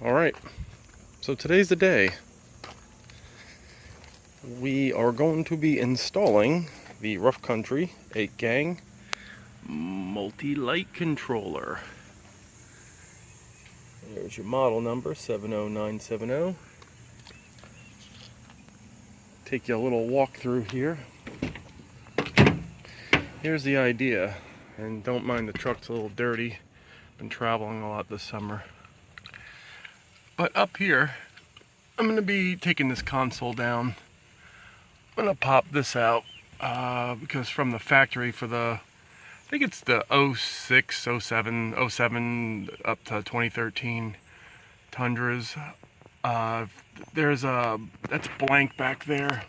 Alright, so today's the day. We are going to be installing the Rough Country 8-gang multi-light controller. There's your model number, 70970. Take you a little walk through here. Here's the idea, and don't mind the truck's a little dirty. Been traveling a lot this summer. But up here, I'm going to be taking this console down. I'm going to pop this out because from the factory for the, I think it's the 06, 07, 07 up to 2013 Tundras. There's a, that's blank back there.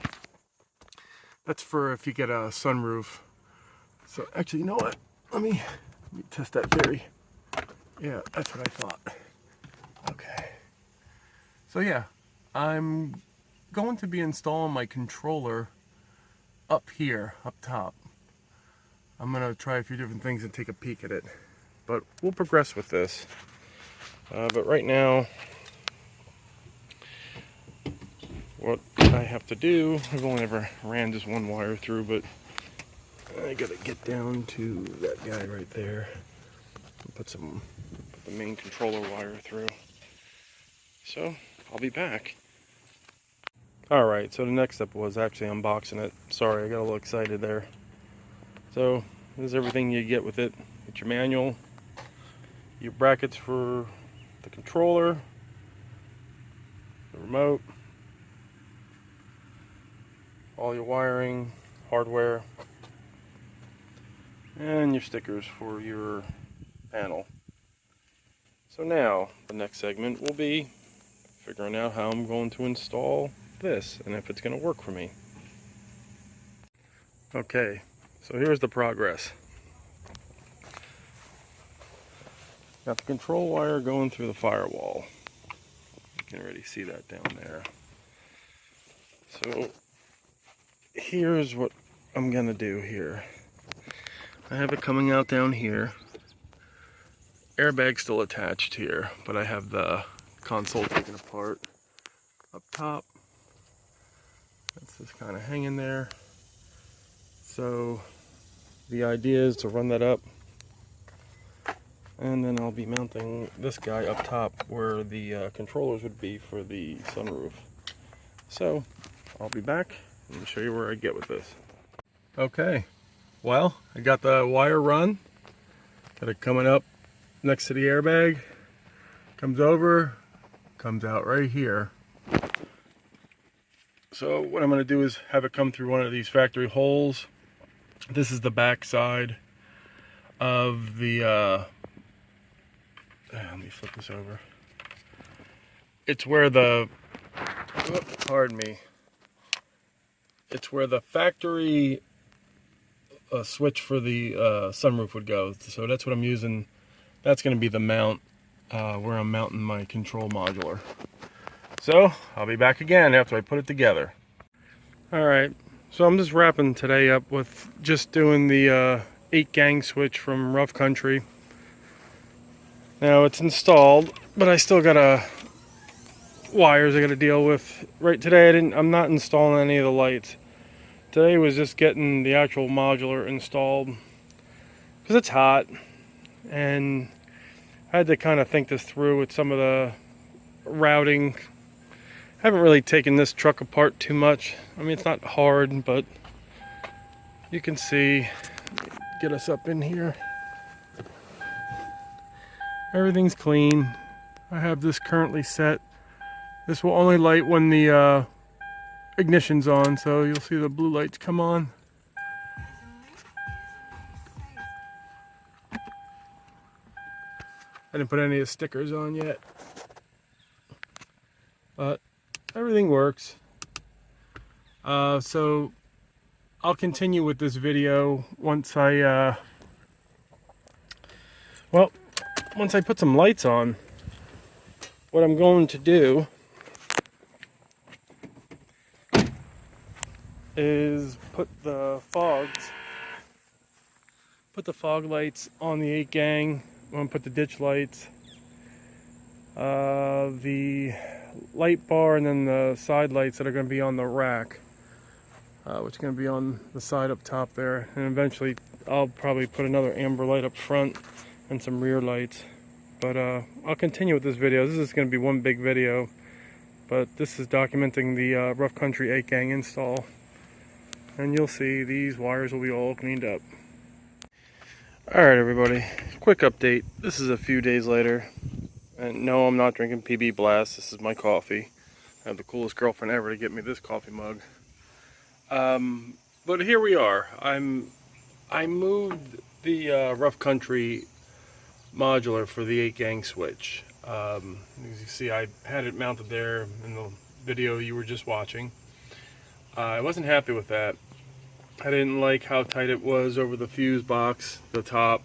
That's for if you get a sunroof. So actually, you know what? Let me test that theory. Yeah, that's what I thought. Okay. So yeah, I'm going to be installing my controller up here, up top. I'm going to try a few different things and take a peek at it. But we'll progress with this. But right now, what I have to do, I've only ever ran just one wire through, but I got to get down to that guy right there. And put the main controller wire through. So, I'll be back. Alright, so the next step was actually unboxing it. Sorry, I got a little excited there. So, this is everything you get with it. It's your manual, your brackets for the controller, the remote, all your wiring, hardware, and your stickers for your panel. So now, the next segment will be figuring out how I'm going to install this and if it's going to work for me. Okay, so here's the progress. Got the control wire going through the firewall. You can already see that down there. So here's what I'm going to do here. I have it coming out down here. Airbag still attached here, but I have the console taken apart. Up top, that's just kind of hanging there. So the idea is to run that up, and then I'll be mounting this guy up top where the controllers would be for the sunroof. So I'll be back and show you where I get with this. Okay, well, I got the wire run. Got it coming up next to the airbag. Comes over, comes out right here. So what I'm going to do is have it come through one of these factory holes. This is the back side of the let me flip this over. It's where the pardon me, it's where the factory switch for the sunroof would go. So that's what I'm using. That's going to be the mount where I'm mounting my control modular. So I'll be back again after I put it together. Alright, so I'm just wrapping today up with just doing the 8-gang switch from Rough Country. Now it's installed, but I still got wires I got to deal with. Right today I'm not installing any of the lights. Today was just getting the actual modular installed because it's hot, and I had to kind of think this through with some of the routing. I haven't really taken this truck apart too much. I mean, it's not hard, but you can see, get us up in here. Everything's clean. I have this currently set. This will only light when the ignition's on, so you'll see the blue lights come on. I didn't put any of the stickers on yet, but everything works. So I'll continue with this video once I once I put some lights on. What I'm going to do is put the fog lights on the 8-gang. I'm going to put the ditch lights. the light bar and then the side lights that are going to be on the rack, which is going to be on the side up top there. And eventually I'll probably put another amber light up front and some rear lights. But I'll continue with this video. This is going to be one big video, but this is documenting the rough country 8-gang install. And you'll see these wires will be all cleaned up. Alright everybody, quick update. This is a few days later. And no, I'm not drinking PB Blast. This is my coffee. I have the coolest girlfriend ever to get me this coffee mug. But here we are. I moved the rough country modular for the 8-gang switch. As you see, I had it mounted there in the video you were just watching. I wasn't happy with that. I didn't like how tight it was over the fuse box, the top.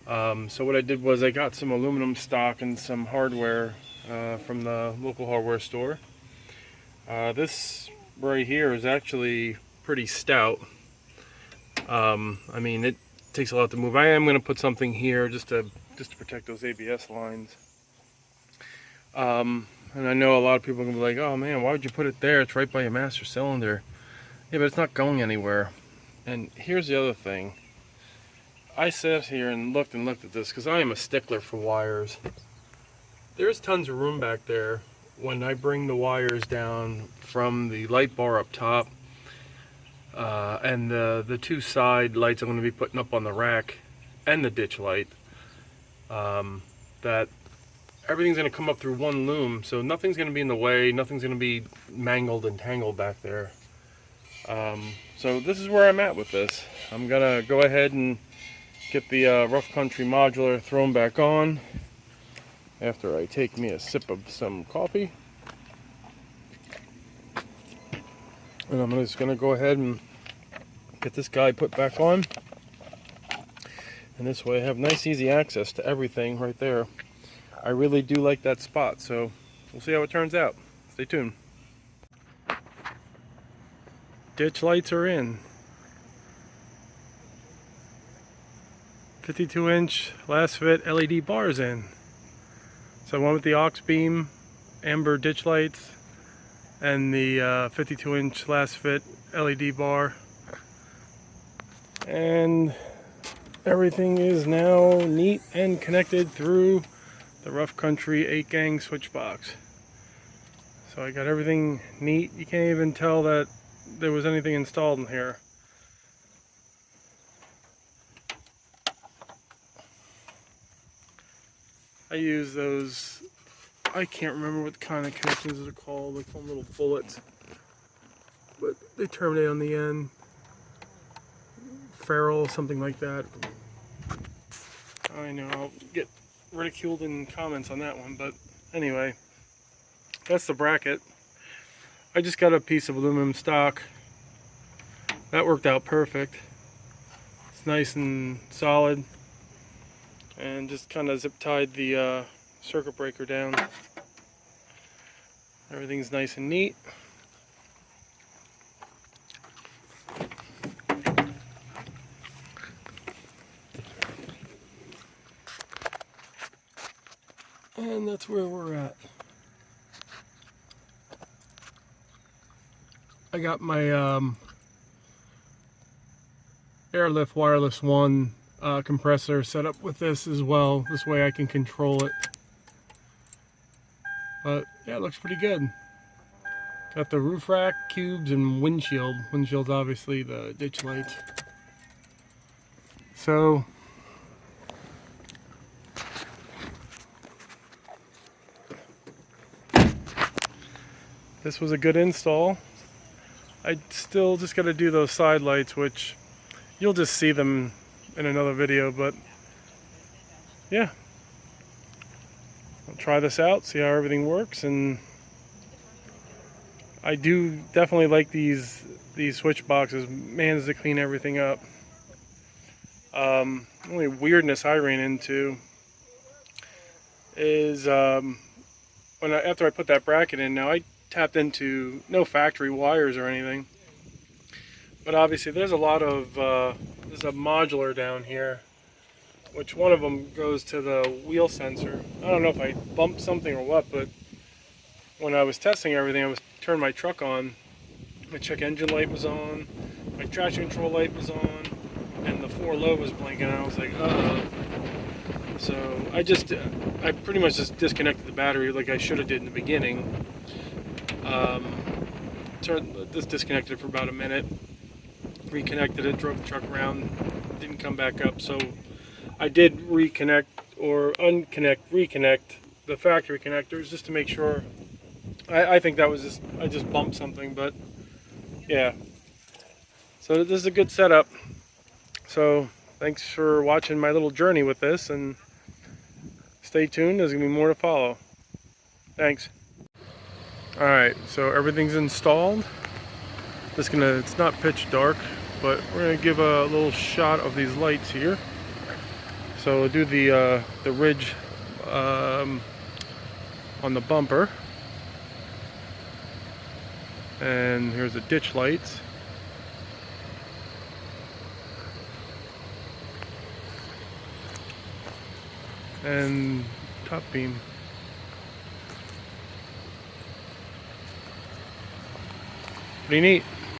So what I did was I got some aluminum stock and some hardware from the local hardware store. This right here is actually pretty stout. I mean, it takes a lot to move. I am going to put something here just to protect those ABS lines. And I know a lot of people are going to be like, oh man, why would you put it there? It's right by your master cylinder. Yeah, but it's not going anywhere. And here's the other thing. I sat here and looked at this because I am a stickler for wires. There's tons of room back there when I bring the wires down from the light bar up top and the two side lights I'm going to be putting up on the rack and the ditch light, that everything's going to come up through one loom, so nothing's going to be in the way, nothing's going to be mangled and tangled back there. So this is where I'm at with this. I'm going to go ahead and get the rough country modular thrown back on after I take me a sip of some coffee. And I'm just going to go ahead and get this guy put back on. And this way I have nice easy access to everything right there. I really do like that spot, so we'll see how it turns out. Stay tuned. Ditch lights are in. 52-inch Lasfit LED bars in. So I went with the aux beam amber ditch lights and the 52-inch Lasfit LED bar. And everything is now neat and connected through the rough country 8-gang switch box. So I got everything neat. You can't even tell that there was anything installed in here. I use those, I can't remember what kind of connections they're called, like some little bullets, but they terminate on the end. Ferrule, something like that. I know I'll get ridiculed in comments on that one, but anyway, that's the bracket. I just got a piece of aluminum stock. That worked out perfect. It's nice and solid. And just kind of zip tied the circuit breaker down. Everything's nice and neat. And that's where we're at. I got my Airlift Wireless 1 compressor set up with this as well. This way I can control it. But yeah, it looks pretty good. Got the roof rack, cubes, and windshield. Windshield's obviously the ditch light. So this was a good install. I still just got to do those side lights, which you'll just see them in another video, but yeah. I'll try this out, see how everything works, and I do definitely like these switch boxes. Man, does it clean everything up. Only weirdness I ran into is after I put that bracket in, now I tapped into no factory wires or anything, but obviously there's a lot of there's a modular down here which one of them goes to the wheel sensor. I don't know if I bumped something or what, but when I was testing everything, I was turning my truck on. My check engine light was on, my traction control light was on, and the 4 low was blinking. And I was like, uh-oh. So I pretty much just disconnected the battery like I should have did in the beginning. Just disconnected it for about a minute, reconnected it, drove the truck around, didn't come back up. So I did reconnect or reconnect the factory connectors just to make sure. I think that was just, I just bumped something, but yeah. So this is a good setup. So thanks for watching my little journey with this, and stay tuned, there's gonna be more to follow. Thanks. Alright, so everything's installed. It's not pitch dark, but we're gonna give a little shot of these lights here. So we'll do the ridge on the bumper. And here's the ditch lights. And top beam. Pretty neat.